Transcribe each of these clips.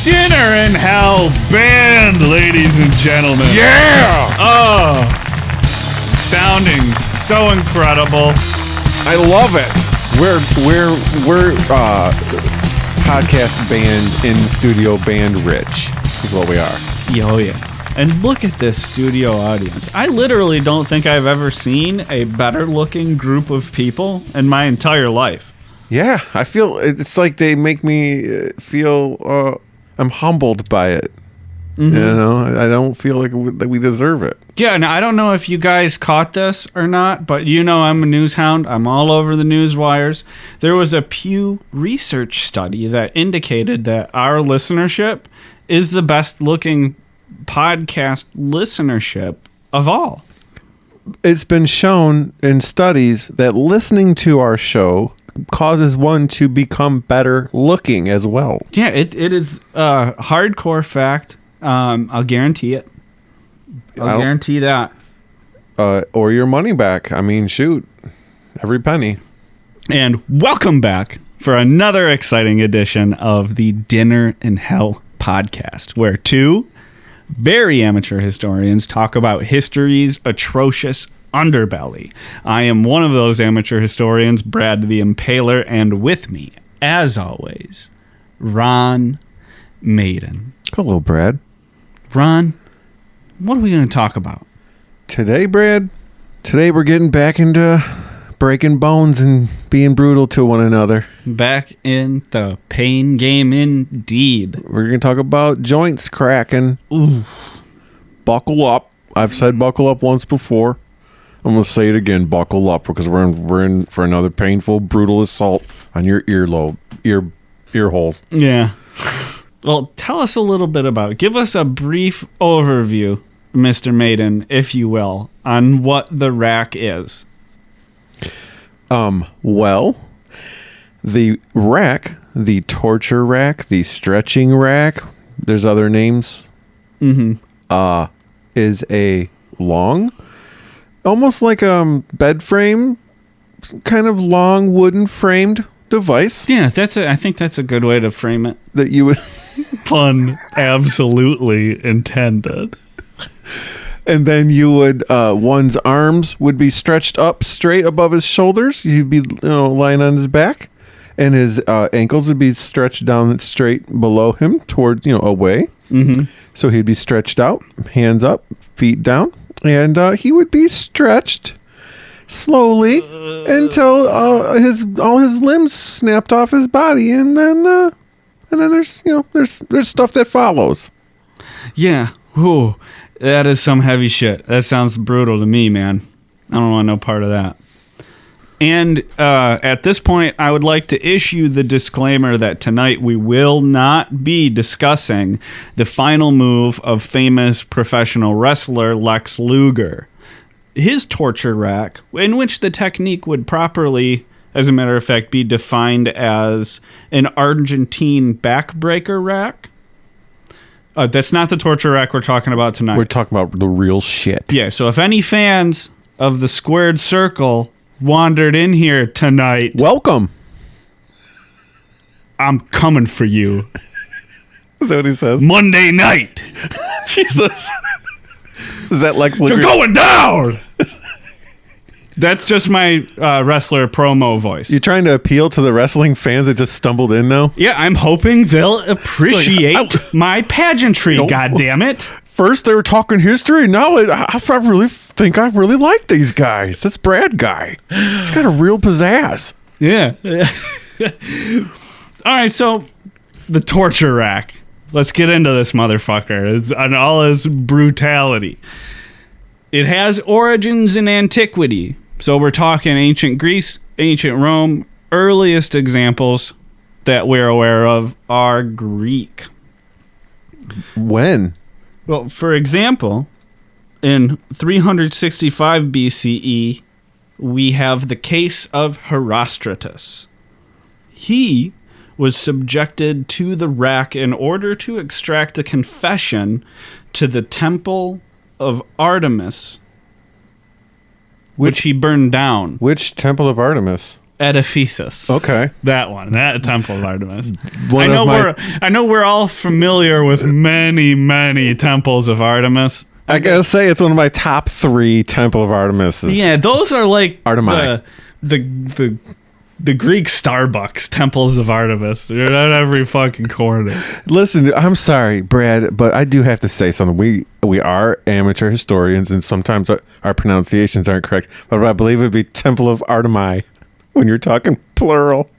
Dinner in Hell Band, ladies and gentlemen. Yeah! Oh, sounding so incredible. I love it. We're podcast band in studio band rich is what we are. Oh yeah. And look at this studio audience. I literally don't think I've ever seen a better looking group of people in my entire life. Yeah, I feel it's like they make me feel I'm humbled by it. Mm-hmm. You know, I don't feel like we deserve it. Yeah, and I don't know if you guys caught this or not, but you know I'm a news hound. I'm all over the news wires. There was a Pew Research study that indicated that our listenership is the best looking podcast listenership of all. It's been shown in studies that listening to our show causes one to become better looking as well. Yeah, it is a hardcore fact. I'll guarantee it. I'll guarantee that. Or your money back. I mean, shoot. Every penny. And welcome back for another exciting edition of the Dinner in Hell podcast, where two very amateur historians talk about history's atrocious underbelly. I am one of those amateur historians, Brad the Impaler, and with me, as always, Ron Maiden. Hello, Brad. Ron, what are we going to talk about? Today, Brad, we're getting back into breaking bones and being brutal to one another. Back in the pain game indeed. We're going to talk about joints cracking. Oof. Buckle up. I've said buckle up once before. I'm going to say it again, buckle up, because we're in for another painful, brutal assault on your ear holes. Yeah. Well, tell us a little bit give us a brief overview, Mr. Maiden, if you will, on what the rack is. Well, the rack, the torture rack, the stretching rack, there's other names, is a long, almost like a bed frame, kind of long wooden framed device. Yeah, I think that's a good way to frame it. That you would... Pun absolutely intended. And then you would, one's arms would be stretched up straight above his shoulders. He'd be, lying on his back, and his ankles would be stretched down straight below him towards, away. Mm-hmm. So he'd be stretched out, hands up, feet down, and he would be stretched slowly until all his limbs snapped off his body, and then there's stuff that follows. Yeah. Ooh. That is some heavy shit. That sounds brutal to me, man. I don't want no part of that. And at this point, I would like to issue the disclaimer that tonight we will not be discussing the final move of famous professional wrestler Lex Luger. His torture rack, in which the technique would properly, as a matter of fact, be defined as an Argentine backbreaker rack. That's not the torture rack we're talking about tonight. We're talking about the real shit. Yeah, so if any fans of the Squared Circle wandered in here tonight... Welcome. I'm coming for you. Is that what he says? Monday night. Jesus. Is that Lex Luger? You're going down! That's just my wrestler promo voice. You trying to appeal to the wrestling fans that just stumbled in now? Yeah, I'm hoping they'll appreciate my pageantry, goddammit. First they were talking history, now I really think I really like these guys. This Brad guy, he's got a real pizzazz. Yeah. All right, so the torture rack. Let's get into this motherfucker. It's on all his brutality. It has origins in antiquity. So we're talking ancient Greece, ancient Rome. Earliest examples that we're aware of are Greek. When? Well, for example, in 365 BCE, we have the case of Herostratus. He was subjected to the rack in order to extract a confession to the temple of Artemis, which he burned down. Which temple of Artemis? Ephesus. Okay. That Temple of Artemis. One of my- I know we're all familiar with many temples of Artemis. I gotta say, it's one of my top 3 Temple of Artemis. Yeah, those are like Artemi. the Greek Starbucks temples of Artemis. They're not every fucking corner. Listen, I'm sorry, Brad, but I do have to say something. We are amateur historians, and sometimes our pronunciations aren't correct. But I believe it'd be Temple of Artemi when you're talking plural.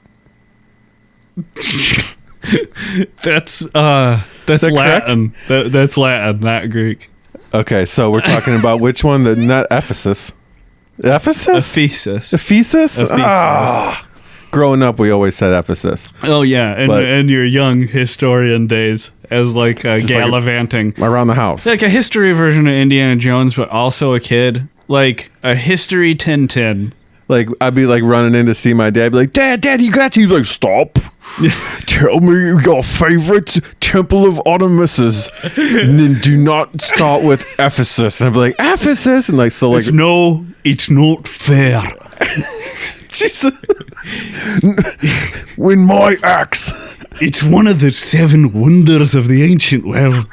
That's that Latin. That's Latin, not Greek. Okay, so we're talking about which one? Not Ephesus. Ephesus? Ephesus. Ephesus? Ah. Growing up, we always said Ephesus. Oh yeah, in your young historian days, as like gallivanting around the house, like a history version of Indiana Jones, but also a kid, like a history Tintin. Like I'd be like running in to see my dad, be like, Dad, you got to. He's like, stop. Tell me your favorite Temple of Artemis, and then do not start with Ephesus. And I'd be like, Ephesus, and like so like it's not fair. Jesus. When my axe. It's one of the 7 wonders of the ancient world.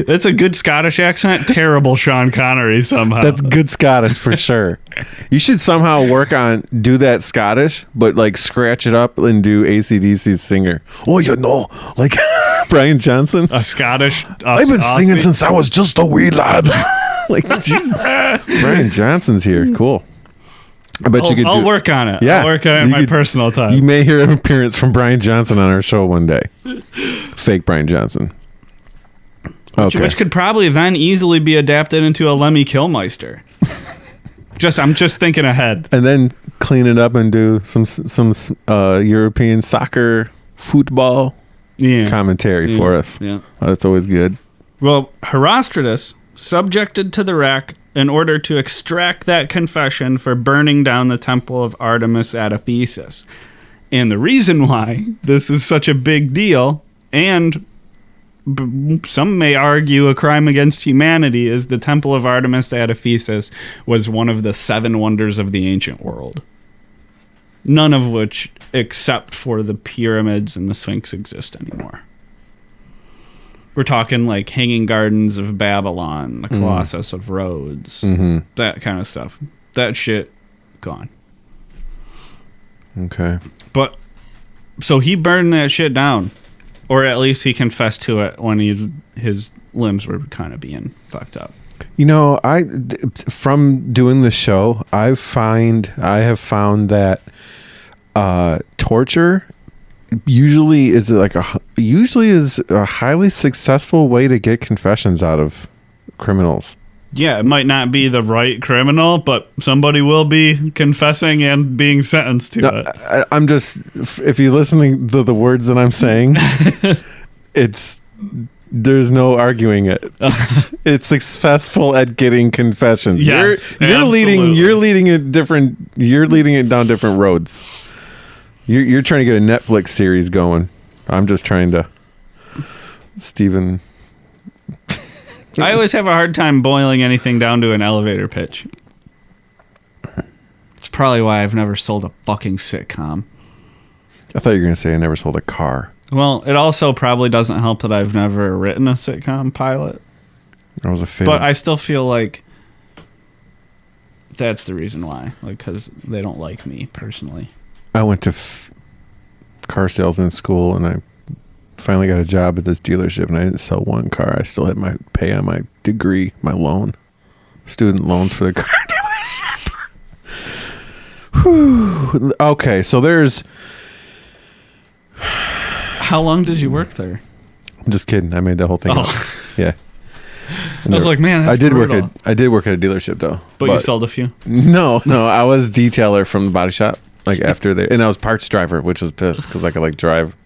That's a good Scottish accent. Terrible Sean Connery somehow. That's good Scottish for sure. You should somehow do that Scottish, but like scratch it up and do AC/DC's singer. Oh, like Brian Johnson. A Scottish. I've been singing since I was just a wee lad. Like, Jesus. Brian Johnson's here. Cool. I bet you could. I'll work on it. Yeah, I'll work on it in my personal time. You may hear an appearance from Brian Johnson on our show one day. Fake Brian Johnson. Okay. Which could probably then easily be adapted into a Lemmy Kilmister. I'm just thinking ahead. And then clean it up and do some European soccer football commentary for us. Yeah. Oh, that's always good. Well, Herostratus subjected to the rack in order to extract that confession for burning down the Temple of Artemis at Ephesus. And the reason why this is such a big deal, and some may argue a crime against humanity, is the Temple of Artemis at Ephesus was one of the 7 wonders of the ancient world. None of which, except for the pyramids and the Sphinx, exist anymore. We're talking like Hanging Gardens of Babylon, the Colossus of Rhodes, that kind of stuff. That shit, gone. Okay. But, so he burned that shit down. Or at least he confessed to it when his limbs were kind of being fucked up. You know, from doing the show, I have found that torture usually is a highly successful way to get confessions out of criminals. Yeah, it might not be the right criminal, but somebody will be confessing and being sentenced to it. I'm just, if you're listening to the words that I'm saying, there's no arguing it. It's successful at getting confessions. Yes, you're leading it down different roads. You're trying to get a Netflix series going. I'm just trying to, Stephen. I always have a hard time boiling anything down to an elevator pitch. It's probably why I've never sold a fucking sitcom. I thought you were going to say I never sold a car. Well, it also probably doesn't help that I've never written a sitcom pilot. I was a failure. But I still feel like that's the reason why. Like, because they don't like me personally. I went to car salesman school, and I finally got a job at this dealership, and I didn't sell one car. I still had my pay on my degree, my loan, student loans for the car dealership. Whew. Okay, so there's. How long did you work there? I'm just kidding. I made that whole thing up. Yeah. I was like, man, that's I did brutal. I did work at a dealership though. But you sold a few? No, I was detailer from the body shop. Like after and I was parts driver, which was pissed because I could like drive,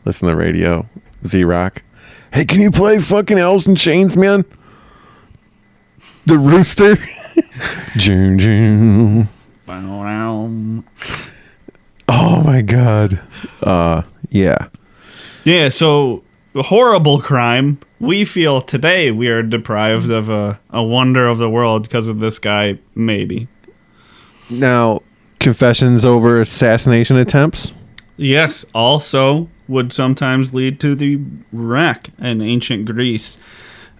listen to the radio, Z-Rock. Hey, can you play fucking Alice in Chains, man? The Rooster. June, June. Oh my God. Yeah. Yeah, so horrible crime. We feel today we are deprived of a wonder of the world because of this guy, maybe. Now, Confessions over assassination attempts. Yes, also would sometimes lead to the wreck in ancient Greece.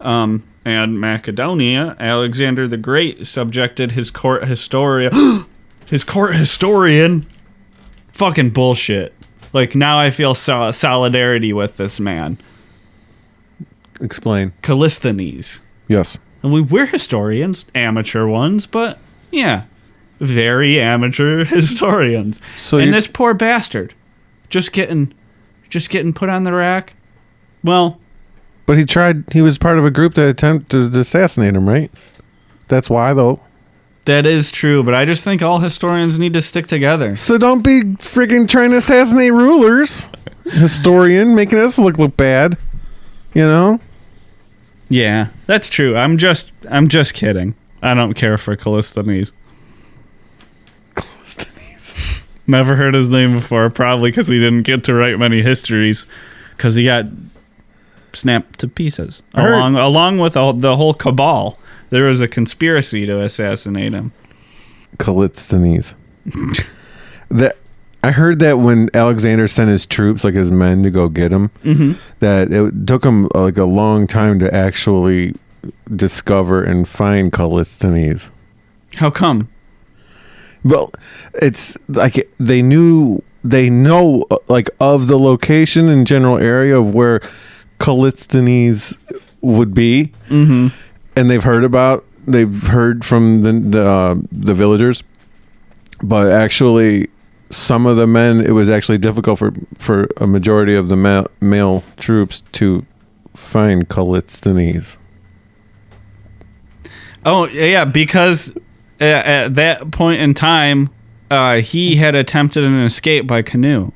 And Macedonia, Alexander the Great subjected his court historian... his court historian... Fucking bullshit. Like, now I feel solidarity with this man. Explain. Callisthenes. Yes. And we're historians, amateur ones, but, yeah, very amateur historians. And this poor bastard, just getting put on the rack. Well... But he was part of a group that attempted to assassinate him, right? That's why, though. That is true, but I just think all historians need to stick together. So don't be freaking trying to assassinate rulers. Historian, making us look bad. You know? Yeah, that's true. I'm just kidding. I don't care for Callisthenes. Never heard his name before, probably because he didn't get to write many histories, because he got snapped to pieces. Along with the whole cabal, there was a conspiracy to assassinate him. Callisthenes. I heard that when Alexander sent his troops, like his men, to go get him, that it took him like a long time to actually discover and find Callisthenes. How come? Well, it's like they know like of the location and general area of where Callisthenes would be, and they've heard from the villagers, but actually some of the men, it was actually difficult for a majority of the male troops to find Callisthenes. Oh yeah, because at that point in time, he had attempted an escape by canoe.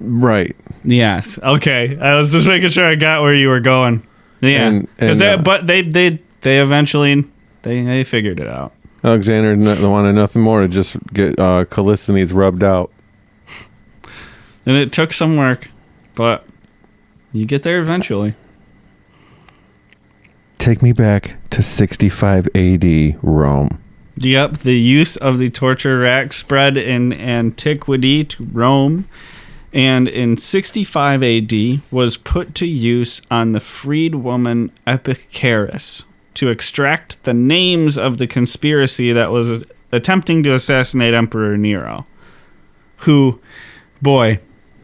Right. Yes. Okay. I was just making sure I got where you were going. Yeah. But they eventually they figured it out. Alexander wanted nothing more to just get Callisthenes rubbed out. And it took some work, but you get there eventually. Take me back to 65 AD Rome. Yep, the use of the torture rack spread in antiquity to Rome, and in 65 AD was put to use on the freed woman Epicharis to extract the names of the conspiracy that was attempting to assassinate Emperor Nero, who, boy,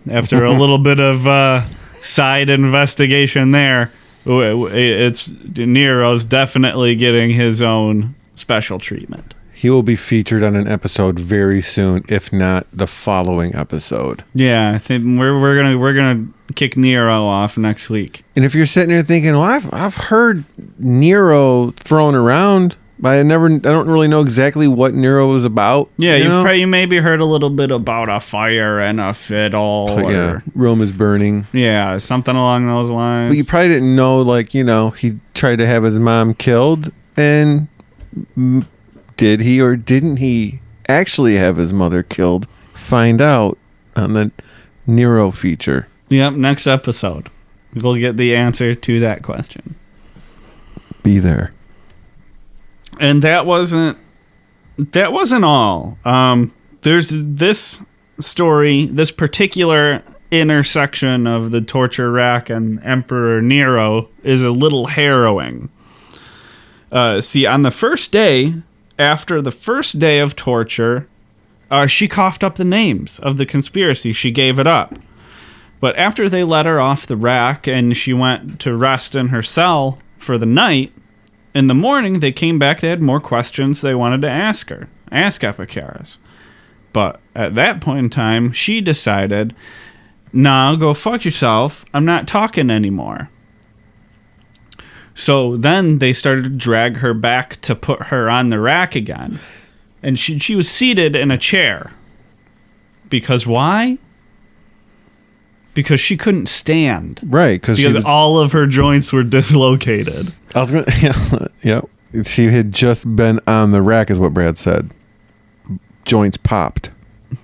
after a little bit of side investigation there, it's Nero's definitely getting his own special treatment. He will be featured on an episode very soon, if not the following episode. Yeah, I think we're gonna kick Nero off next week. And if you're sitting there thinking, "Well, I've heard Nero thrown around, but I don't really know exactly what Nero was about." Yeah, you maybe heard a little bit about a fire and a fiddle. Yeah, Rome is burning. Yeah, something along those lines. But you probably didn't know, like, he tried to have his mom killed, and did he or didn't he actually have his mother killed? Find out on the Nero feature. Yep, next episode. We'll get the answer to that question. Be there. And that wasn't all. There's this story, this particular intersection of the torture rack and Emperor Nero is a little harrowing. See, on the first day, after the first day of torture, she coughed up the names of the conspiracy. She gave it up. But after they let her off the rack and she went to rest in her cell for the night, in the morning they came back. They had more questions they wanted to ask Epicharis. But at that point in time, she decided, nah, go fuck yourself. I'm not talking anymore. So then they started to drag her back to put her on the rack again. And she was seated in a chair. Because why? Because she couldn't stand. Right. Because all of her joints were dislocated. Yeah. She had just been on the rack, is what Brad said. Joints popped.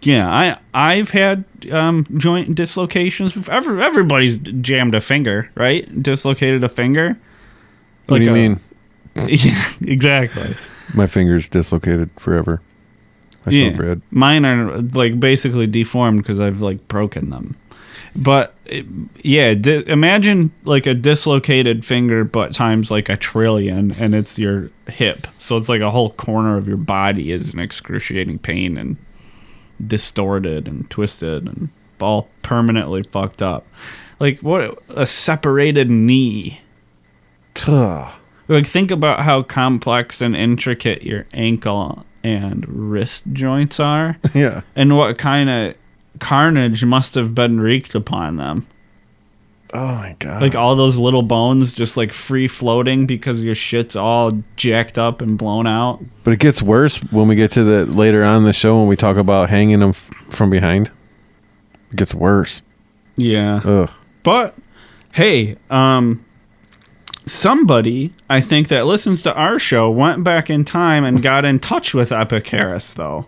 Yeah, I've had joint dislocations before. Everybody's jammed a finger, right? Dislocated a finger. What do you mean? Yeah, exactly. My finger's dislocated forever. I should have read. Mine are like basically deformed because I've like broken them. But imagine like a dislocated finger, but times like 1 trillion, and it's your hip. So it's like a whole corner of your body is in excruciating pain and distorted and twisted and all permanently fucked up. Like what a separated knee. Ugh. Like think about how complex and intricate your ankle and wrist joints are. Yeah. And what kind of carnage must have been wreaked upon them. Oh my god. Like all those little bones just like free floating because your shit's all jacked up and blown out. But it gets worse when we get to the later on in the show when we talk about hanging them from behind. It gets worse. Yeah. Ugh. But hey, somebody I think that listens to our show went back in time and got in touch with Epicharis though.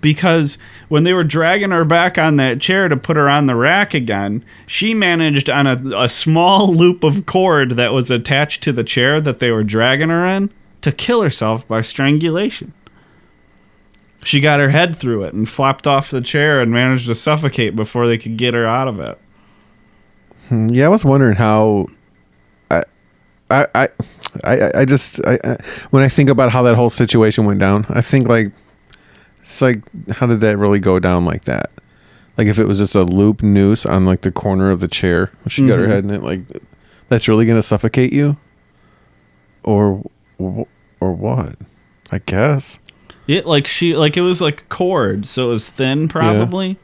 Because when they were dragging her back on that chair to put her on the rack again, she managed on a small loop of cord that was attached to the chair that they were dragging her in to kill herself by strangulation. She got her head through it and flopped off the chair and managed to suffocate before they could get her out of it. Yeah, I was wondering how. I when I think about how that whole situation went down, I think like. It's like, how did that really go down like that? Like, if it was just a loop noose on, like, the corner of the chair, she got her head in it, like, that's really going to suffocate you? Or what? I guess. It, it was, like, cord, so it was thin, probably.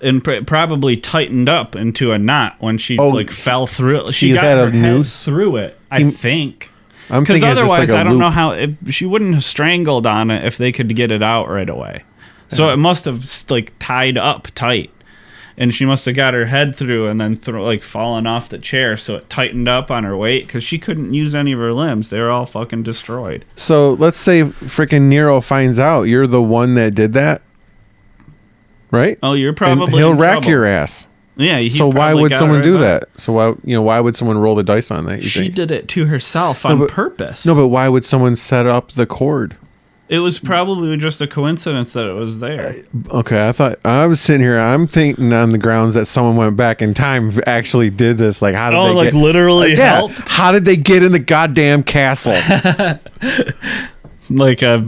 Yeah. And probably tightened up into a knot when she, fell through it. She got her head noose through it, I think. Because otherwise, I don't know how she wouldn't have strangled on it if they could get it out right away. So it must have like tied up tight, and she must have got her head through and then fallen off the chair. So it tightened up on her weight because she couldn't use any of her limbs. They were all fucking destroyed. So let's say freaking Nero finds out you're the one that did that, right? Oh, you're probably and he'll rack your ass. Yeah. So why would someone do that? So why would someone roll the dice on that? She did it to herself on purpose. No, but why would someone set up the cord? It was probably just a coincidence that it was there. Okay, I was sitting here. I'm thinking on the grounds that someone went back in time, actually did this. Like, how did they get, literally helped? How did they get in the goddamn castle? Like a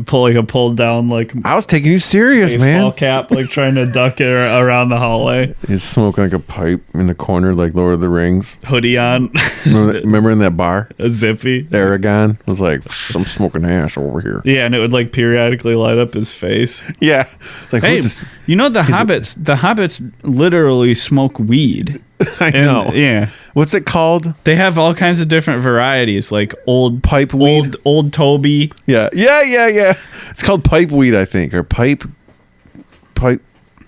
pulled down I was taking you serious, man. Cap, trying to duck it around the hallway. He's smoking like a pipe in the corner, like Lord of the Rings. Hoodie on. Remember in that bar? A zippy. Aragon was like, I'm smoking hash over here. Yeah, and it would periodically light up his face. Yeah. Like, hey, you know the hobbits literally smoke weed. I know. Yeah. What's it called? They have all kinds of different varieties, like old pipeweed, old Toby. Yeah. It's called pipeweed, I think, or pipe.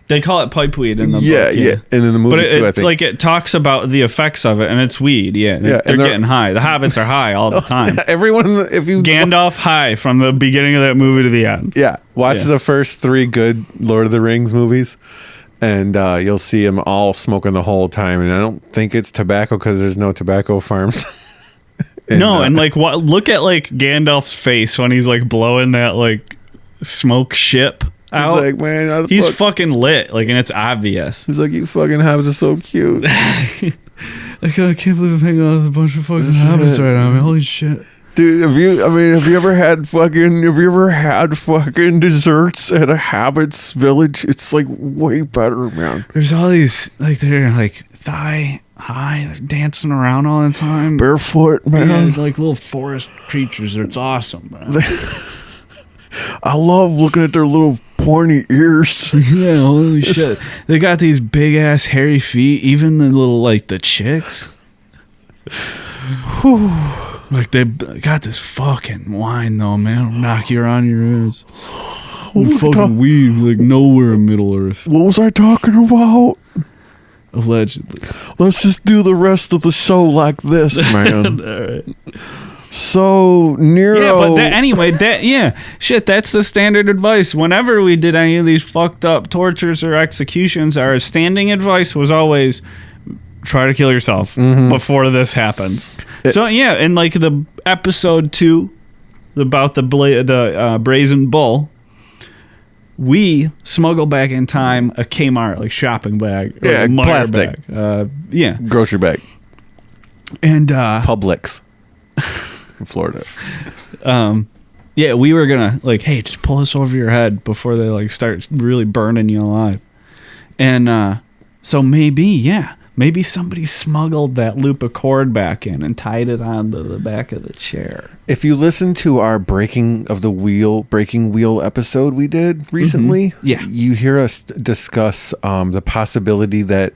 They call it pipeweed in the book. Yeah. And in the movie too, I think. It talks about the effects of it, and it's weed. Yeah. They're getting high. The hobbits are high all the time. Everyone, Gandalf high from the beginning of that movie to the end. Yeah. Watch the first 3 good Lord of the Rings movies. And you'll see them all smoking the whole time. And I don't think it's tobacco because there's no tobacco farms. Look at Gandalf's face when he's blowing that smoke ship out. He's like, man, he's fucking lit. And it's obvious. He's like, you fucking hobbits are so cute. I can't believe I'm hanging out with a bunch of fucking hobbits right now, man. Holy shit. Dude, have you ever had fucking desserts at a Hobbit's village? It's way better, man. There's all these they're thigh high, they're dancing around all the time, barefoot, man. Yeah, little forest creatures. It's awesome, man. I love looking at their little pointy ears. Yeah, holy shit. They got these big ass hairy feet. Even the little the chicks. Whew. They got this fucking wine though, man. It'll knock you around your ass. Fucking weed, nowhere in Middle Earth. What was I talking about? Allegedly. Let's just do the rest of the show like this, man. All right. So Nero. Yeah, but shit. That's the standard advice. Whenever we did any of these fucked up tortures or executions, our standing advice was always try to kill yourself before this happens. In the episode 2 about the brazen bull, we smuggle back in time a Kmart like shopping bag, or a Meijer plastic bag. grocery bag, and Publix in Florida. We were gonna like, hey, just pull this over your head before they like start really burning you alive. And so maybe somebody smuggled that loop of cord back in and tied it onto the back of the chair. If you listen to our breaking wheel episode we did recently, you hear us discuss the possibility that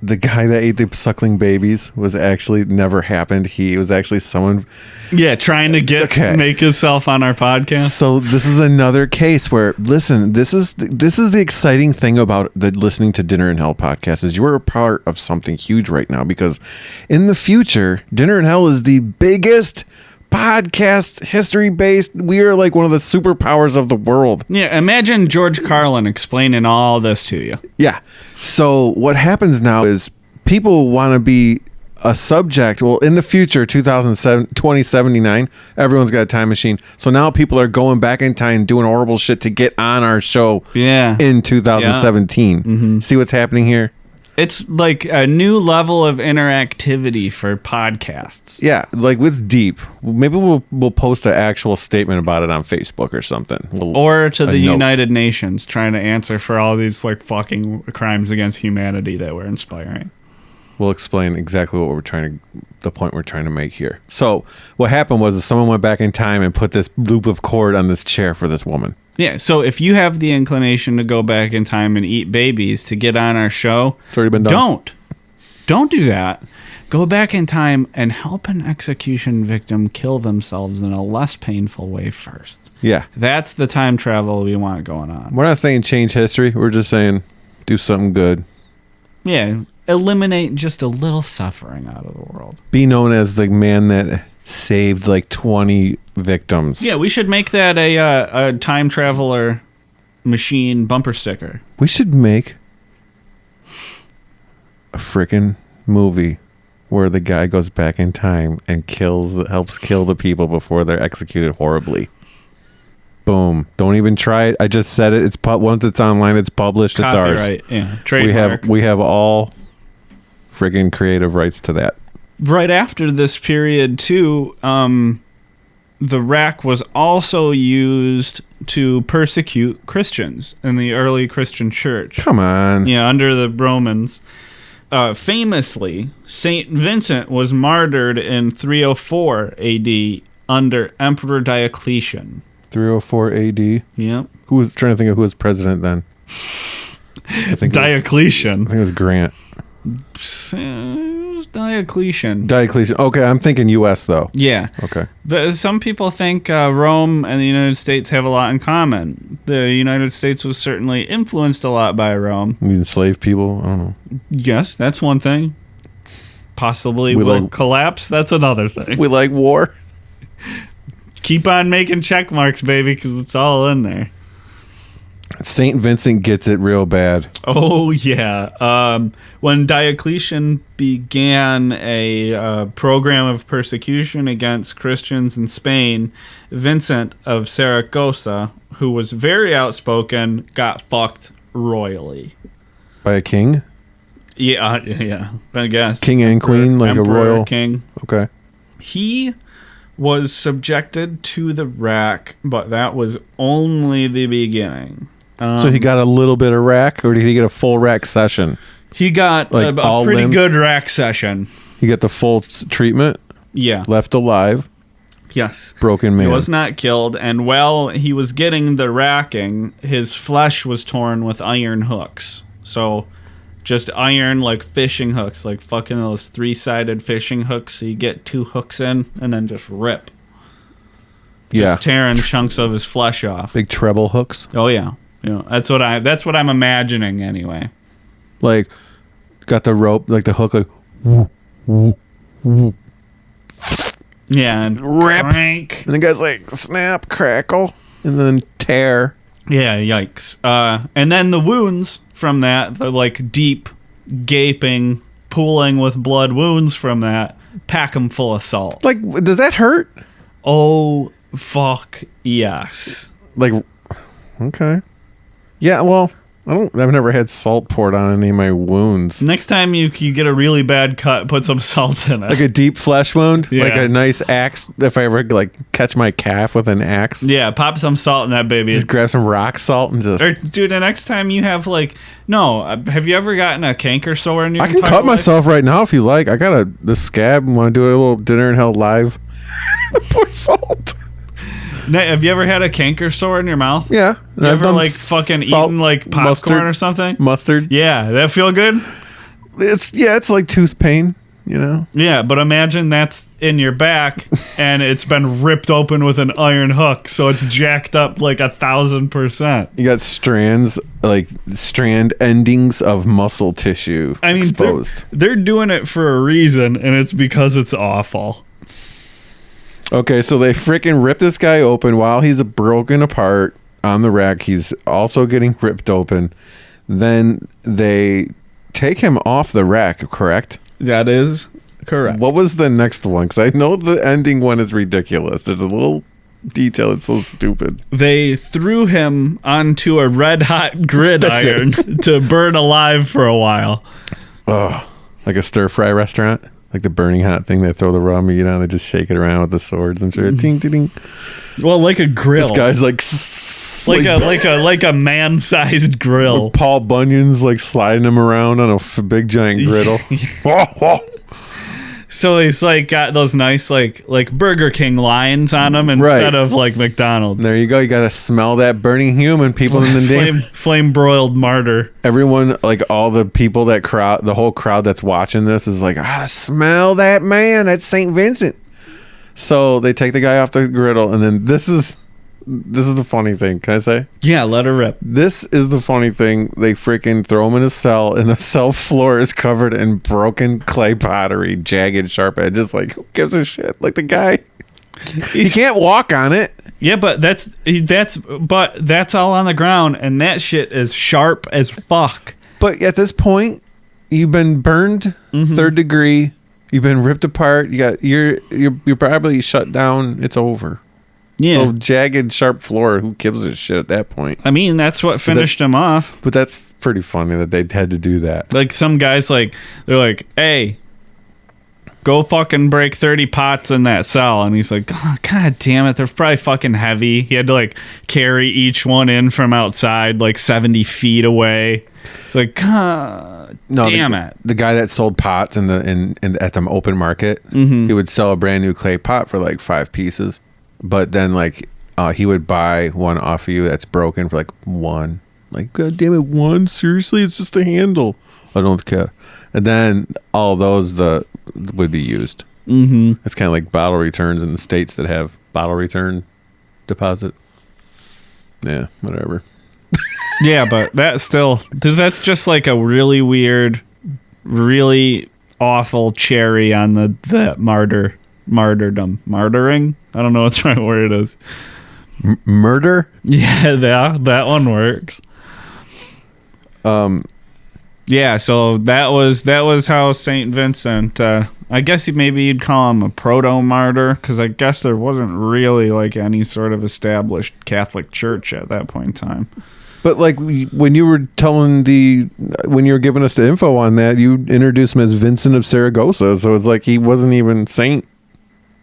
the guy that ate the suckling babies was actually never happened. He was actually someone trying to make himself on our podcast. So this is another case where, listen, this is the exciting thing about the listening to Dinner in Hell podcast is you're a part of something huge right now, because in the future, Dinner in Hell is the biggest podcast history based. We are like one of the superpowers of the world. Yeah, imagine George Carlin explaining all this to you. Yeah. So what happens now is people want to be a subject. Well, in the future, 2079, everyone's got a time machine. So now people are going back in time doing horrible shit to get on our show in 2017. Mm-hmm. See what's happening here? It's like a new level of interactivity for podcasts. Yeah, like it's deep. Maybe we'll post an actual statement about it on Facebook or something. Or to the United Nations, trying to answer for all these like fucking crimes against humanity that we're inspiring. We'll explain exactly what the point we're trying to make here. So what happened was someone went back in time and put this loop of cord on this chair for this woman. Yeah, so if you have the inclination to go back in time and eat babies to get on our show, it's already been done. Don't do that. Go back in time and help an execution victim kill themselves in a less painful way first. Yeah. That's the time travel we want going on. We're not saying change history. We're just saying do something good. Yeah, eliminate just a little suffering out of the world. Be known as the man that saved like 20 victims. Yeah, we should make that a time traveler machine bumper sticker. We should make a freaking movie where the guy goes back in time and helps kill the people before they're executed horribly. Boom. Don't even try it. I just said it. Once it's online, it's published. Copyright, it's ours. Yeah. Trademark. We have all friggin' creative rights to that. Right after this period, too, the rack was also used to persecute Christians in the early Christian church. Come on. Yeah, under the Romans. Famously, Saint Vincent was martyred in 304 AD under Emperor Diocletian. 304 AD? Yep. Who was trying to think of who was president then? Diocletian. I think it was Grant. It was Diocletian. Okay, I'm thinking U.S. though. Yeah. Okay. But some people think Rome and the United States have a lot in common. The United States was certainly influenced a lot by Rome. We enslaved people? I don't know. Yes, that's one thing. Possibly will collapse. That's another thing. We like war. Keep on making check marks, baby, because it's all in there. St. Vincent gets it real bad. Oh, yeah. When Diocletian began a program of persecution against Christians in Spain, Vincent of Saragossa, who was very outspoken, got fucked royally. By a king? Yeah, I guess. King and queen, like Emperor, a royal king. Okay. He was subjected to the rack, but that was only the beginning. So he got a little bit of rack, or did he get a full rack session? He got like a pretty good rack session. He got the full treatment? Yeah. Left alive? Yes. Broken man. He was not killed, and while he was getting the racking, his flesh was torn with iron hooks. So just iron, like fishing hooks, like fucking those 3-sided fishing hooks. So you get 2 hooks in, and then just rip. Just tearing chunks of his flesh off. Big treble hooks? Oh, yeah. Yeah, that's what I'm imagining anyway. Like, got the rope, like the hook, like, woo, woo, woo. Yeah, and rip. Crank. And the guy's like, snap, crackle, and then tear. Yeah, yikes. And then the wounds from that, the like deep, gaping, pooling with blood wounds from that, pack them full of salt. Like, does that hurt? Oh, fuck yes. Like, okay. Yeah, well, I've never had salt poured on any of my wounds. Next time you get a really bad cut, put some salt in it. Like a deep flesh wound? Yeah. Like a nice axe, if I ever like catch my calf with an axe? Yeah, pop some salt in that baby. Just grab some rock salt and just... Or, dude, the next time you have have you ever gotten a canker sore in your I can cut myself right now if you like. I got this scab and want to do a little dinner in hell live. Pour salt. Have you ever had a canker sore in your mouth? Yeah. You ever fucking eaten like popcorn mustard, or something? Mustard. Yeah, that feel good? It's like tooth pain, you know? Yeah, but imagine that's in your back and it's been ripped open with an iron hook, so it's jacked up like 1,000%. You got strand endings of muscle tissue exposed. They're doing it for a reason, and it's because it's awful. Okay, so they freaking rip this guy open while he's broken apart on the rack. He's also getting ripped open. Then they take him off the rack, correct? That is correct. What was the next one? Because I know the ending one is ridiculous. There's a little detail that's so stupid. They threw him onto a red-hot gridiron to burn alive for a while. Oh, like a stir-fry restaurant? Like the burning hot thing they throw the raw meat on, they just shake it around with the swords and shit. Ting, ting, ting. Well, like a grill. This guy's like a man-sized grill. Paul Bunyan's like sliding him around on a big giant griddle. So he's like got those nice like Burger King lines on him instead of like McDonald's. There you go. You got to smell that burning human, people in the flame broiled martyr. Everyone, like all the people the whole crowd that's watching this is like, smell that man. That's St. Vincent. So they take the guy off the griddle, and then this is the funny thing. Can I say? Yeah, let her rip. This is the funny thing. They freaking throw him in a cell, and the cell floor is covered in broken clay pottery, jagged, sharp edges. Like, who gives a shit? Like the guy, he can't walk on it. Yeah, but that's all on the ground, and that shit is sharp as fuck. But at this point, you've been burned, 3rd degree. You've been ripped apart. You're probably shut down. It's over. Yeah. So jagged, sharp floor. Who gives a shit at that point? I mean, that's what finished him off. But that's pretty funny that they had to do that. Like some guys, they're like, "Hey, go fucking break 30 pots in that cell," and he's like, "Oh, God damn it, they're probably fucking heavy." He had to carry each one in from outside, 70 feet away. It's like, God damn it. The guy that sold pots at the open market, he would sell a brand new clay pot for 5 pieces. But then, he would buy one off of you that's broken for, 1. God damn it, 1? Seriously? It's just a handle. I don't care. And then all those would be used. Mm-hmm. It's kind of like bottle returns in the States that have bottle return deposit. Yeah, whatever. Yeah, but that's just a really weird, really awful cherry on the martyrdom. Martyring? I don't know what the right word is. Murder? Yeah, that one works. Yeah, so that was how St. Vincent, I guess maybe you'd call him a proto-martyr, because I guess there wasn't really any sort of established Catholic church at that point in time. But when you were when you were giving us the info on that, you introduced him as Vincent of Saragossa, so it's he wasn't even saint.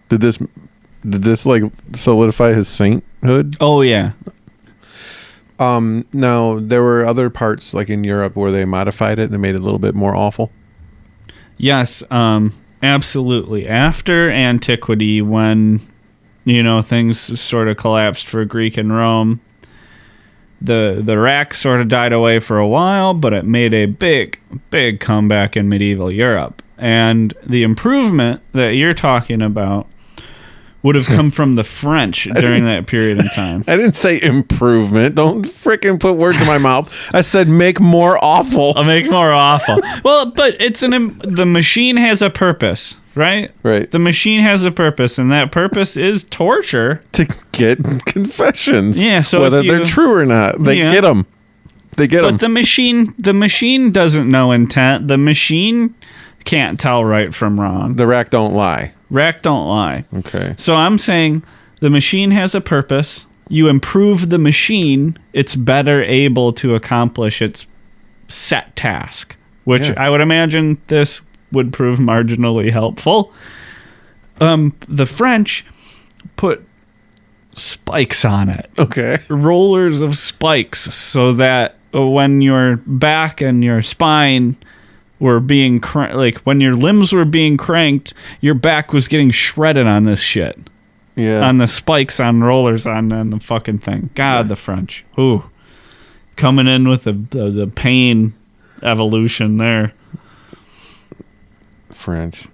Did this solidify his sainthood? Oh yeah. Now there were other parts in Europe where they modified it and they made it a little bit more awful. Yes, absolutely. After antiquity, when things sort of collapsed for Greek and Rome, the rack sort of died away for a while, but it made a big comeback in medieval Europe. And the improvement that you're talking about would have come from the French during that period of time. I didn't say improvement. Don't freaking put words in my mouth. I said make more awful. I'll make more awful. Well, but the machine has a purpose, right? Right. The machine has a purpose, and that purpose is torture. To get confessions. Yeah, so whether they're true or not, they get them. They get them. But the machine doesn't know intent. The machine can't tell right from wrong. The rack don't lie. Rack don't lie. Okay. So I'm saying The machine has a purpose. You improve the machine, it's better able to accomplish its set task, which I would imagine this would prove marginally helpful. The French put spikes on it. Okay. Rollers of spikes, so that when your back and your spine were being when your limbs were being cranked, your back was getting shredded on this shit. Yeah. On the spikes, on rollers, on the fucking thing. God, the French. Ooh. Coming in with the pain evolution there. French.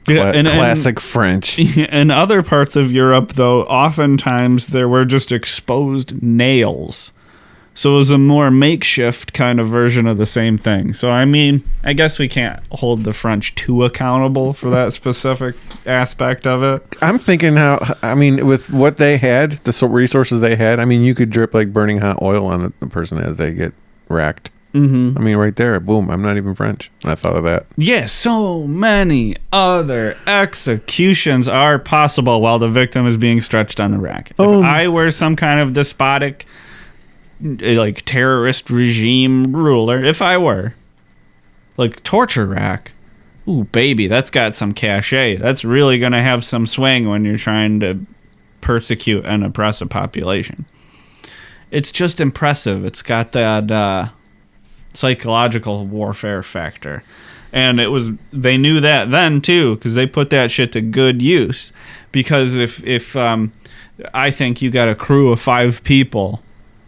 Classic French. In other parts of Europe, though, oftentimes there were just exposed nails. So it was a more makeshift kind of version of the same thing. So, I mean, I guess we can't hold the French too accountable for that specific aspect of it. I'm thinking with what they had, the resources they had, I mean, you could drip like burning hot oil on a person as they get racked. Mm-hmm. I mean, right there, boom, I'm not even French. I thought of that. Yeah, so many other executions are possible while the victim is being stretched on the rack. If I were some kind of despotic, like, terrorist regime ruler, if I were, like, torture rack, ooh, baby, that's got some cachet. That's really going to have some swing when you're trying to persecute and oppress a population. It's just impressive. It's got that psychological warfare factor. And they knew that then, too, because they put that shit to good use. Because if I think you got a crew of 5 people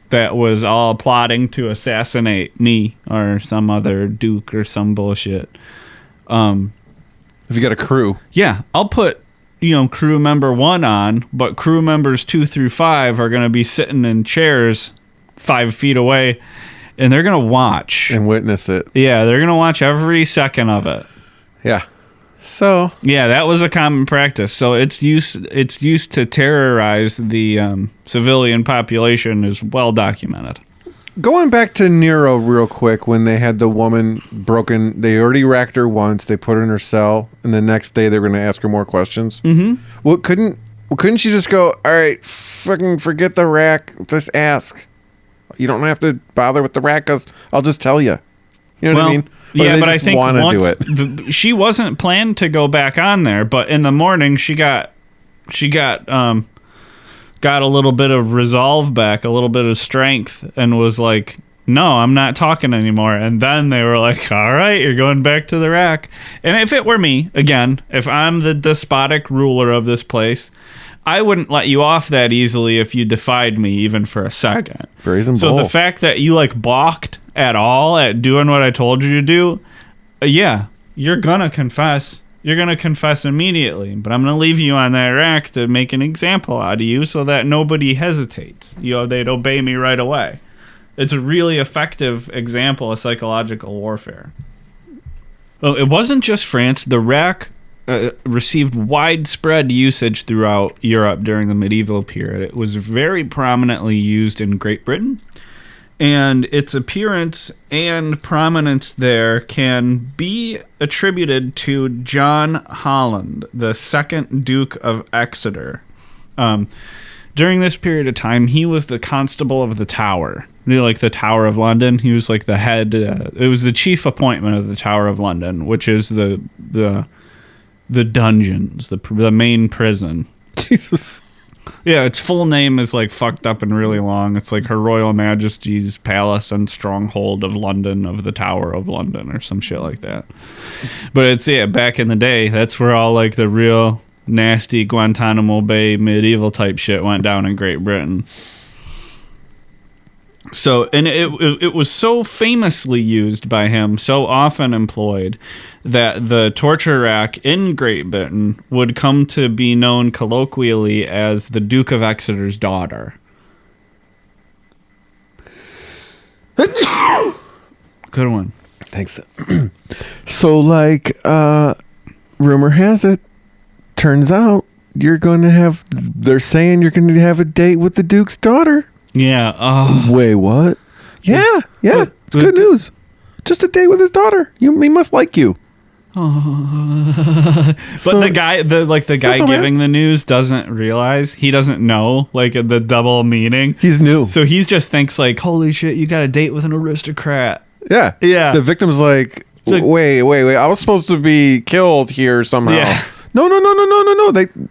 that was all plotting to assassinate me or some other duke or some bullshit. If you got a crew. Yeah, I'll put, crew member 1 on, but crew members 2 through 5 are going to be sitting in chairs 5 feet away, and they're going to watch. And witness it. Yeah, they're going to watch every second of it. Yeah. So. Yeah, that was a common practice. So it's used to terrorize the civilian population is well documented. Going back to Nero real quick, when they had the woman broken, they already racked her once. They put her in her cell, and the next day they were going to ask her more questions. Mm-hmm. Well, couldn't she just go, all right, fucking forget the rack, just ask. You don't have to bother with the rack, because I'll just tell you. You know what I mean? Yeah, but I think once she wasn't planned to go back on there, but in the morning she got a little bit of resolve back, a little bit of strength, and was like, no, I'm not talking anymore. And then they were like, all right, you're going back to the rack. And if it were me, again, if I'm the despotic ruler of this place, I wouldn't let you off that easily if you defied me even for a second. Brazen so bull. The fact that you balked at all at doing what I told you to do, yeah, you're gonna confess. You're gonna confess immediately. But I'm gonna leave you on that rack to make an example out of you so that nobody hesitates. They'd obey me right away. It's a really effective example of psychological warfare. Well, it wasn't just France. The rack received widespread usage throughout Europe during the medieval period. It was very prominently used in Great Britain, and its appearance and prominence there can be attributed to John Holland, the second Duke of Exeter. During this period of time, he was the Constable of the Tower, like the Tower of London. He was like the head. It was the chief appointment of the Tower of London, which is the dungeons, the main prison. Jesus. Yeah, its full name is fucked up and really long. It's like Her Royal Majesty's Palace and Stronghold of London of the Tower of London or some shit like that. But it's, back in the day, that's where all the real nasty Guantanamo Bay medieval type shit went down in Great Britain. So, and it was so famously used by him, so often employed, that the torture rack in Great Britain would come to be known colloquially as the Duke of Exeter's daughter. Good one. Thanks. So, rumor has it, turns out they're saying you're going to have a date with the Duke's daughter. Yeah. Oh. Wait, what? Yeah. It's good news. Just a date with his daughter. He must like you. But So- the guy so, man. giving the news doesn't realize, he doesn't know like the double meaning. He's new. So he just thinks like, holy shit, you got a date with an aristocrat. Yeah. Yeah. The victim's like, Like- wait. I was supposed to be killed here somehow. Yeah. No.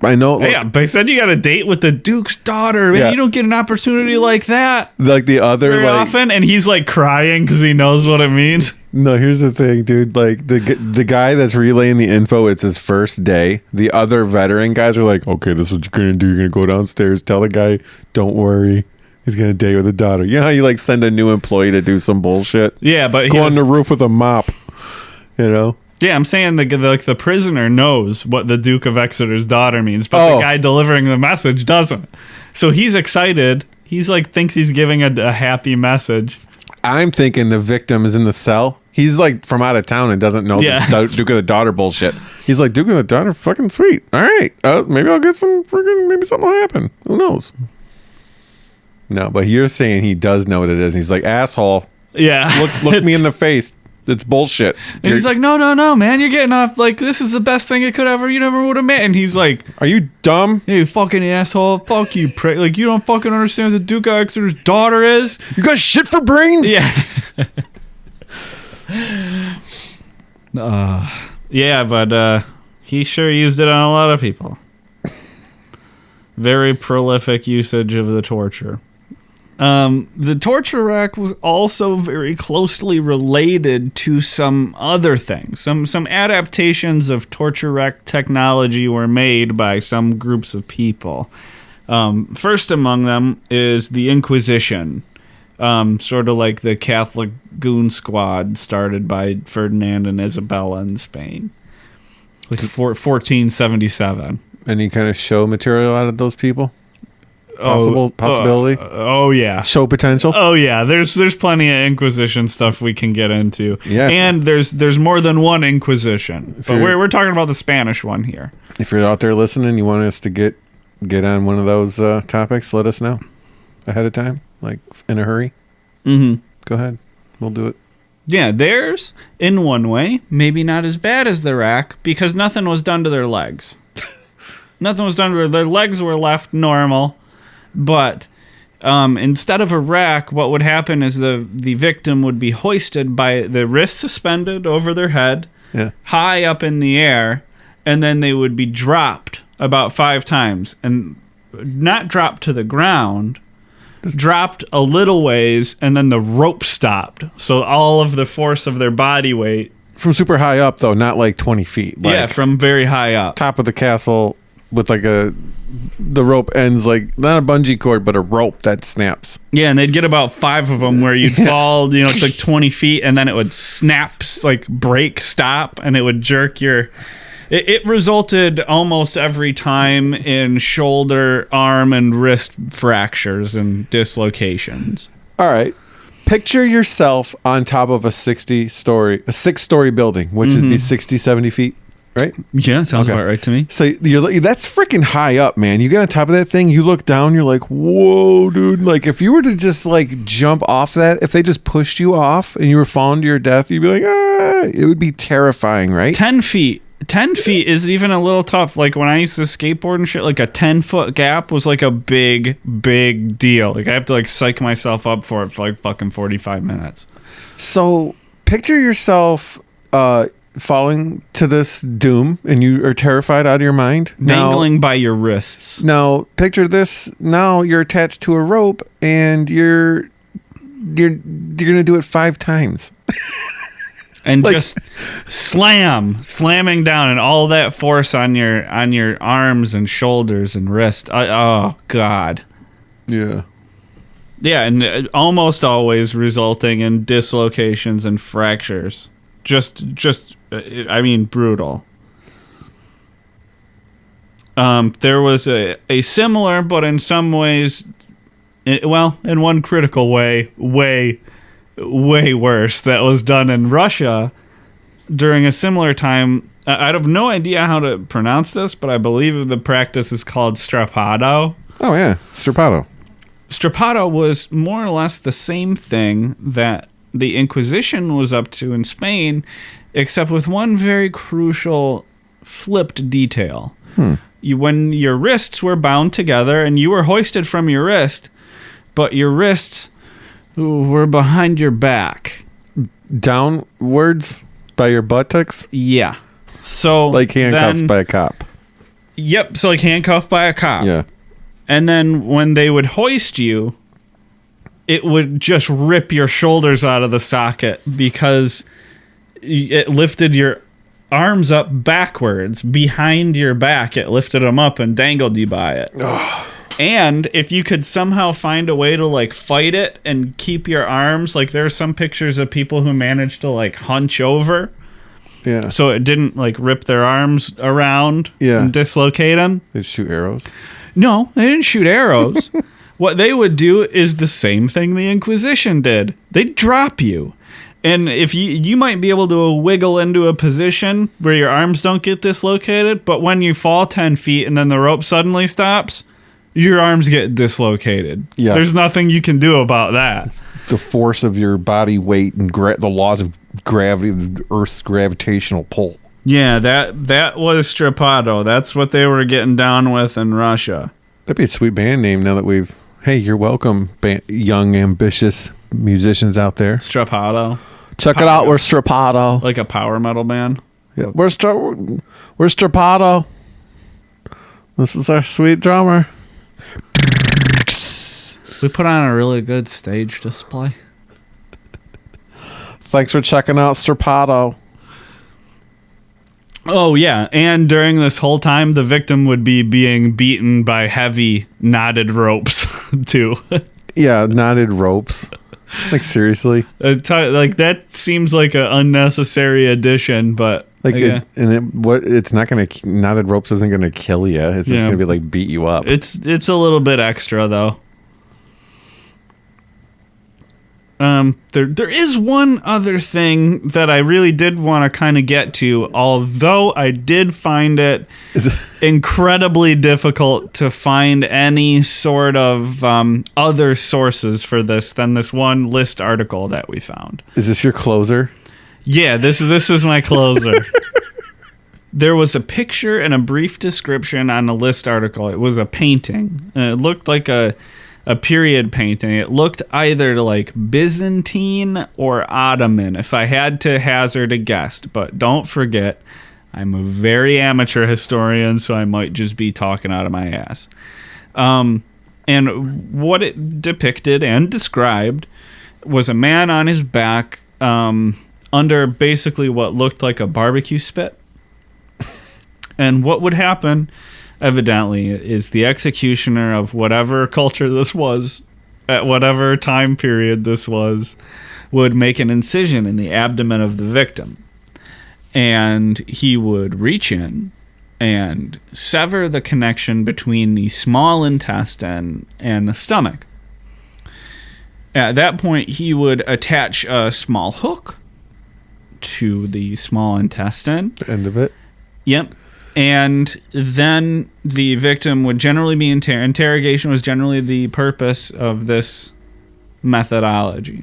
I know. Yeah, they said you got a date with the Duke's daughter. Man, Yeah. you don't get an opportunity like that Like the other, very like, often. And he's like crying because he knows what it means. no, here's the thing, dude. Like the guy that's relaying the info, it's his first day. The other veteran guys are like, okay, this is what you're gonna do. You're gonna go downstairs, tell the guy, don't worry, he's gonna date with a daughter. You know how you like send a new employee to do some bullshit? Yeah, but Go on the roof with a mop. You know? yeah, I'm saying the prisoner knows what the Duke of Exeter's daughter means, but Oh. the guy delivering the message doesn't. So he's excited. He's like thinks he's giving a happy message. I'm thinking the victim is in the cell. He's like from out of town and doesn't know Yeah. this Duke of the Daughter bullshit. He's like, Duke of the Daughter, fucking sweet. All right. Maybe I'll get some freaking, maybe something will happen. Who knows? No, but you're saying he does know what it is. He's like, asshole, Yeah. look me in the face. It's bullshit. And he's like, no, man, you're getting off. Like, this is the best thing it could ever. You never would have met. And he's like, are you dumb? hey, you fucking asshole. Fuck you, prick. Like, you don't fucking understand what the Duke of Exeter's daughter is. You got shit for brains? Yeah. Yeah, but he sure used it on a lot of people. Very prolific usage of the torture. The torture rack was also very closely related to some other things. Some adaptations of torture rack technology were made by some groups of people. First among them is the Inquisition, sort of like the Catholic goon squad started by Ferdinand and Isabella in Spain, like 1477. Any kind of show material out of those people? Possibility? Oh yeah. Show potential? Oh yeah, there's plenty of Inquisition stuff we can get into. Yeah. And there's more than one Inquisition. But you're- we're talking about the Spanish one here. If you're out there listening, you want us to get on one of those topics, let us know ahead of time, like in a hurry. Mm-hmm. Go ahead. We'll do it. Yeah, theirs, in one way, maybe not as bad as the rack because nothing was done to their legs. Nothing was done to their legs were left normal. But instead of a rack, what would happen is the victim would be hoisted by the wrist suspended over their head, high up in the air, and then they would be dropped about 5 times. And not dropped to the ground, dropped a little ways, and then the rope stopped. So all of the force of their body weight. From super high up, though, not like 20 feet. Like Yeah, from very high up. top of the castle with like the rope ends like not a bungee cord, but a rope that snaps. Yeah, and they'd get about 5 of them where you'd fall, it's like 20 feet, and then it would snap, like break, stop, and it would jerk your... It resulted almost every time in shoulder, arm, and wrist fractures and dislocations. All right. Picture yourself on top of a 6-story building, which would be 60, 70 feet, right? Yeah, sounds about right to me. So that's freaking high up, man. You get on top of that thing, you look down, you're like, whoa, dude. Like, if you were to just, like, jump off that, if they just pushed you off and you were falling to your death, you'd be like, it would be terrifying, right? 10 feet. 10 feet is even a little tough. Like, when I used to skateboard and shit, like, a 10-foot gap was, like, a big, big deal. Like, I have to, like, psych myself up for it for, like, fucking 45 minutes. So, picture yourself falling to this doom and you are terrified out of your mind. Dangling by your wrists. Now, picture this. Now you're attached to a rope and you're going to do it 5 times. And Like- just slamming down, and all that force on your arms and shoulders and wrist. Oh God. Yeah. Yeah, and almost always resulting in dislocations and fractures. Just I mean, brutal. There was a similar, but in some ways, in one critical way, way worse, that was done in Russia during a similar time. I have no idea how to pronounce this, but I believe the practice is called strappado. Oh, yeah. Strappado. Strappado was more or less the same thing that the Inquisition was up to in Spain, except with one very crucial flipped detail. When your wrists were bound together and you were hoisted from your wrist, but your wrists were behind your back. Downwards by your buttocks? Yeah. So like handcuffs by a cop. Yep, so like handcuffed by a cop. Yeah. And then when they would hoist you, it would just rip your shoulders out of the socket because it lifted your arms up backwards behind your back. It lifted them up and dangled you by it. And if you could somehow find a way to like fight it and keep your arms, like there are some pictures of people who managed to like hunch over. Yeah. So it didn't like rip their arms around and dislocate them. They shoot arrows? No, they didn't shoot arrows. What they would do is the same thing the Inquisition did. They'd drop you. And if you might be able to wiggle into a position where your arms don't get dislocated, but when you fall 10 feet and then the rope suddenly stops, your arms get dislocated. Yeah. There's nothing you can do about that. The force of your body weight and the laws of gravity, the Earth's gravitational pull. Yeah, that was Strapato. That's what they were getting down with in Russia. That'd be a sweet band name now that we've... Hey, you're welcome, young, ambitious musicians out there. Strapato. Check it out, we're Strapato. Like a power metal band? Yeah, we're Strapato. This is our sweet drummer. We put on a really good stage display. Thanks for checking out Strapato. Oh, yeah. And during this whole time, the victim would be being beaten by heavy knotted ropes, too. Yeah, knotted ropes. Like, seriously? Like, that seems like an unnecessary addition, but... Like, it's not going to... Knotted ropes isn't going to kill you. It's just going to be, like, beat you up. It's a little bit extra, though. There is one other thing that I really did want to kind of get to, although I did find it incredibly difficult to find any sort of other sources for this than this one list article that we found. Is this your closer? Yeah, this is my closer. There was a picture and a brief description on the list article. It was a painting. It looked like a period painting. It looked either like Byzantine or Ottoman, if I had to hazard a guess. But don't forget, I'm a very amateur historian, so I might just be talking out of my ass. And what it depicted and described was a man on his back under basically what looked like a barbecue spit. And what would happen... evidently, is the executioner of whatever culture this was, at whatever time period this was, would make an incision in the abdomen of the victim. And he would reach in and sever the connection between the small intestine and the stomach. At that point, he would attach a small hook to the small intestine. The end of it? Yep. And then the victim would generally be interrogation was generally the purpose of this methodology.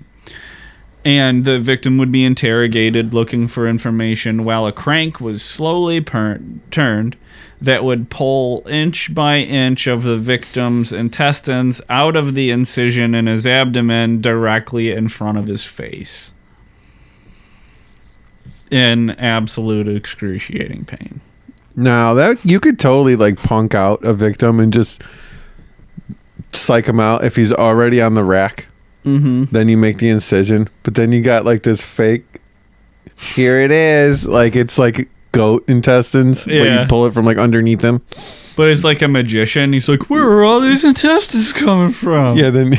And the victim would be interrogated looking for information while a crank was slowly turned that would pull inch by inch of the victim's intestines out of the incision in his abdomen directly in front of his face. In absolute excruciating pain. Now that you could totally like punk out a victim and just psych him out if he's already on the rack. Mm-hmm. Then you make the incision, but then you got like this fake. Here it is, like it's like goat intestines. Yeah. Where you pull it from like underneath him. But it's like a magician. He's like, where are all these intestines coming from? Yeah, then.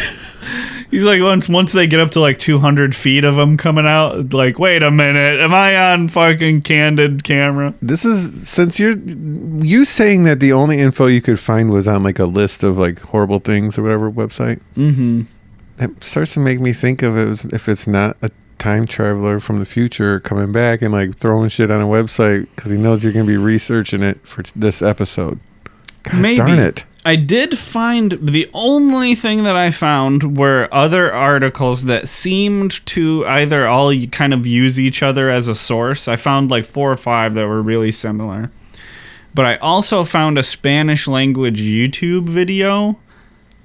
He's like, once they get up to like 200 feet of them coming out, like, wait a minute, am I on fucking candid camera? This is, since you saying that the only info you could find was on like a list of like horrible things or whatever website. Mm-hmm. That starts to make me think of it if it's not a time traveler from the future coming back and like throwing shit on a website because he knows you're going to be researching it for this episode. God maybe. Darn it. I did find the only thing that I found were other articles that seemed to either all kind of use each other as a source. I found like 4 or 5 that were really similar. But I also found a Spanish language YouTube video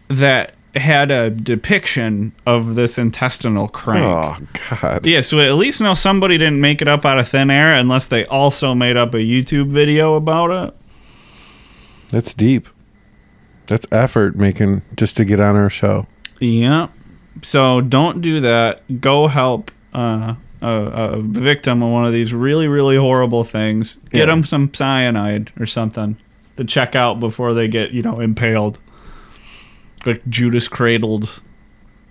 that had a depiction of this intestinal crank. Oh, God. Yeah, so at least now somebody didn't make it up out of thin air unless they also made up a YouTube video about it. That's deep. That's effort making just to get on our show. Yeah. So don't do that. Go help a victim of one of these really, really horrible things. Get them some cyanide or something to check out before they get, impaled. Like Judas cradled.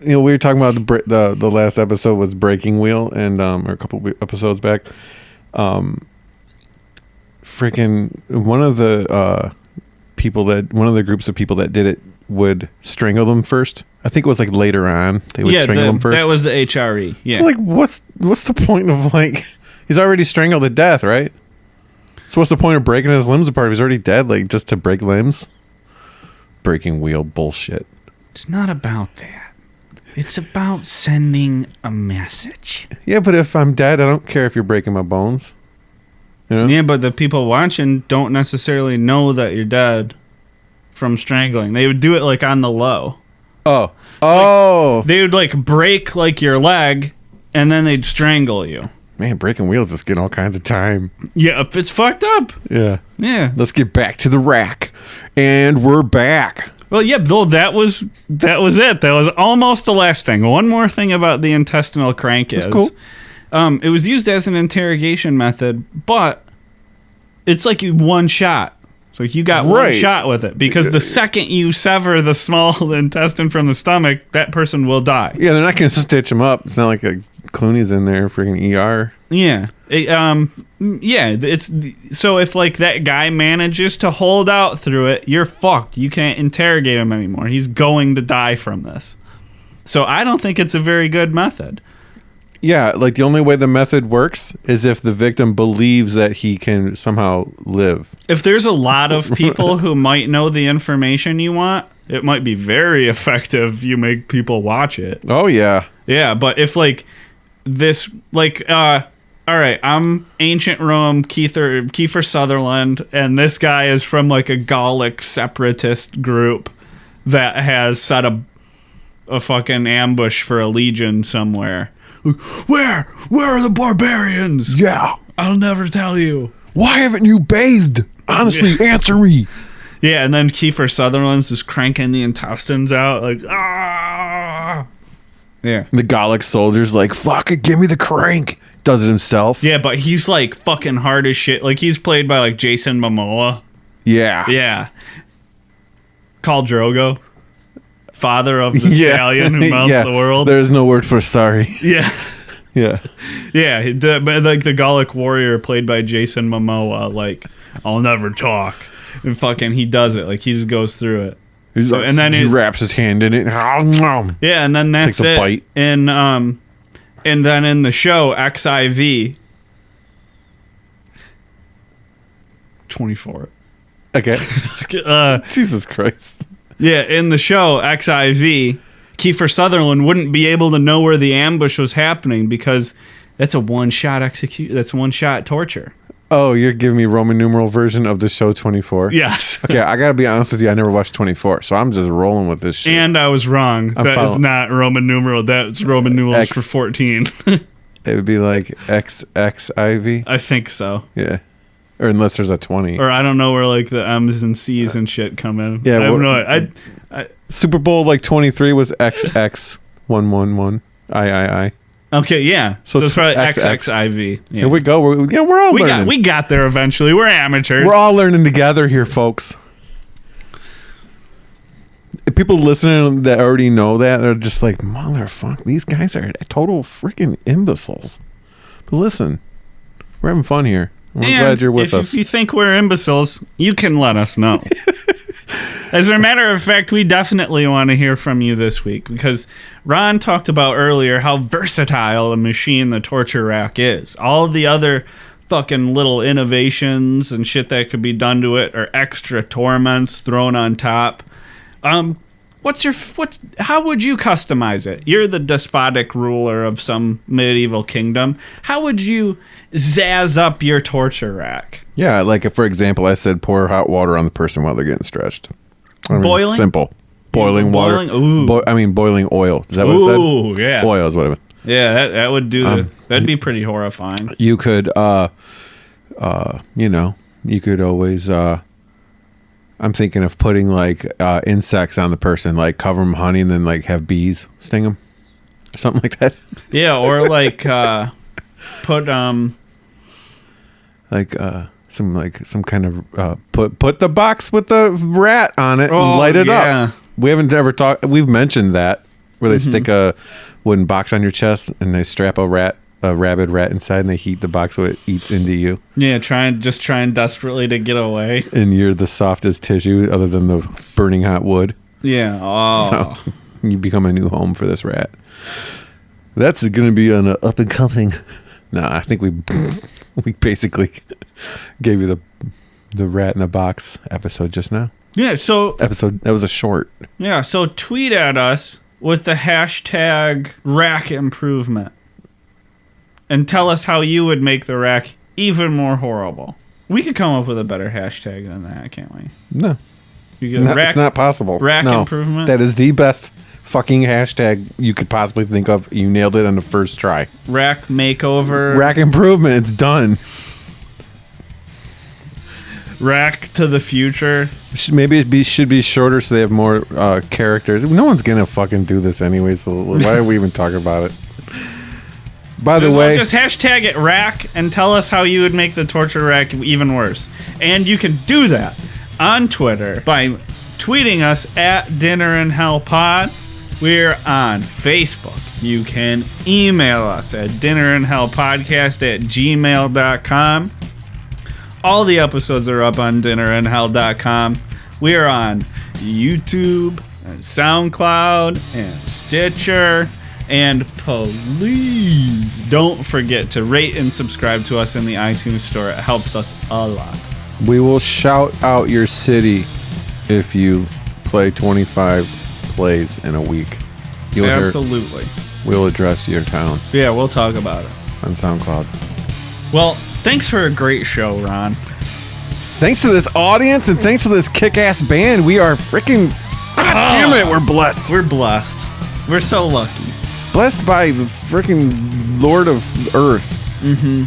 We were talking about the last episode was Breaking Wheel, and or a couple episodes back. Freaking one of the groups of people that did it would strangle them first. I think it was like later on they would strangle them first. That was the HRE. Yeah. So like, what's the point of like? He's already strangled to death, right? So what's the point of breaking his limbs apart if he's already dead? Like just to break limbs? Breaking wheel bullshit. It's not about that. It's about sending a message. Yeah, but if I'm dead, I don't care if you're breaking my bones. Yeah, but the people watching don't necessarily know that you're dead from strangling. They would do it like on the low. Oh. They would like break like your leg and then they'd strangle you. Man, breaking wheels is getting all kinds of time. Yeah, it's fucked up. Yeah. Yeah. Let's get back to the rack. And we're back. Well, yeah, though that was it. That was almost the last thing. One more thing about the intestinal crank is cool. It was used as an interrogation method, but it's like one shot. So you got one shot with it because the second you sever the small intestine from the stomach, that person will die. Yeah, they're not going to stitch him up. It's not like Clooney's in there freaking ER. Yeah. It's so if like that guy manages to hold out through it, you're fucked. You can't interrogate him anymore. He's going to die from this. So I don't think it's a very good method. Yeah, like the only way the method works is if the victim believes that he can somehow live. If there's a lot of people who might know the information you want, it might be very effective if you make people watch it. Oh, yeah. Yeah, but if like this, like, all right, I'm ancient Rome, Kiefer Sutherland, and this guy is from like a Gallic separatist group that has set a fucking ambush for a legion somewhere. Where are the barbarians? Yeah. I'll never tell you. Why haven't you bathed? Honestly, answer me. Yeah, and then Kiefer Sutherland's just cranking the intestines out like, ah. Yeah. The Gallic soldier's like, fuck it, give me the crank. Does it himself. Yeah, but he's like fucking hard as shit. Like he's played by like Jason Momoa. Yeah. Yeah. Khal Drogo. Father of the stallion who mounts the world. There's no word for sorry. Yeah. Yeah. Yeah. But like the Gallic warrior played by Jason Momoa, like, I'll never talk. And fucking he does it. Like he just goes through it. He's like, and then he wraps his hand in it. Yeah, and then that's takes a bite. And then in the show, XIV 24. Okay. Jesus Christ. Yeah, in the show, XIV, Kiefer Sutherland wouldn't be able to know where the ambush was happening because that's a one-shot that's one-shot torture. Oh, you're giving me Roman numeral version of the show 24? Yes. Okay, I gotta be honest with you, I never watched 24, so I'm just rolling with this shit. And I was wrong. That is not Roman numeral. That's Roman numerals for 14. It would be like XXIV? I think so. Yeah. Or unless there's a 20. Or I don't know where like the M's and C's and shit come in. Yeah, I have no idea. Super Bowl like 23 was XX111. I. Okay, yeah. So it's probably XXIV. Yeah. Here we go. We're all learning. We got there eventually. We're amateurs. We're all learning together here, folks. If people listening that already know that, they're just like, motherfucker, these guys are total freaking imbeciles. But listen, we're having fun here. We're glad you're with us. If you think we're imbeciles, you can let us know. As a matter of fact, we definitely want to hear from you this week because Ron talked about earlier how versatile a machine the torture rack is. All of the other fucking little innovations and shit that could be done to it, or extra torments thrown on top. How would you customize it? You're the despotic ruler of some medieval kingdom. How would you zazz up your torture rack? Yeah, like if, for example, I said pour hot water on the person while they're getting stretched. Boiling? Simple. Boiling water. Ooh. Boiling oil. Is that what it said? Ooh, yeah. Oil is what I meant. Yeah, that would do. That'd be pretty horrifying. You could, you could always. I'm thinking of putting like insects on the person, like cover them with honey, and then like have bees sting them, or something like that. Yeah, or like put some kind of put the box with the rat on it and light it up. We haven't ever talked. We've mentioned that where they stick a wooden box on your chest and they strap a rabid rat inside and they heat the box so it eats into you. Yeah, trying desperately to get away. And you're the softest tissue other than the burning hot wood. Yeah. Oh. So you become a new home for this rat. That's going to be an up and coming. No, I think we basically gave you the rat in the box episode just now. Yeah, so that was a short. Yeah, so tweet at us with the hashtag rack improvement and tell us how you would make the rack even more horrible. We could come up with a better hashtag than that, can't we? No. Rack, it's not possible. Rack improvement? That is the best fucking hashtag you could possibly think of. You nailed it on the first try. Rack makeover. Rack improvement. It's done. Rack to the future. Maybe should be shorter so they have more characters. No one's gonna fucking do this anyway, so why are we even talking about it? By the way, just hashtag it rack and tell us how you would make the torture rack even worse. And you can do that on Twitter by tweeting us at Dinner in Hell Pod. We're on Facebook. You can email us at dinnerinhellpodcast@gmail.com. All the episodes are up on dinnerinhell.com. We are on YouTube and SoundCloud and Stitcher. And please don't forget to rate and subscribe to us in the iTunes store. It helps us a lot. We will shout out your city if you play 25 plays in a week. Absolutely. We'll address your town. Yeah, we'll talk about it on SoundCloud. Well, thanks for a great show, Ron. Thanks to this audience and thanks to this kick-ass band. We are freaking... God damn it, we're blessed. We're blessed. We're so lucky. Blessed by the freaking Lord of Earth. Mm-hmm.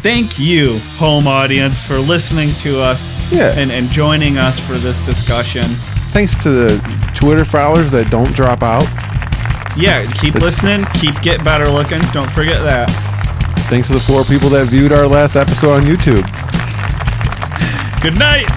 Thank you, home audience, for listening to us and joining us for this discussion. Thanks to the Twitter followers that don't drop out. Yeah, keep listening. Keep get better looking. Don't forget that. Thanks to the 4 people that viewed our last episode on YouTube. Good night.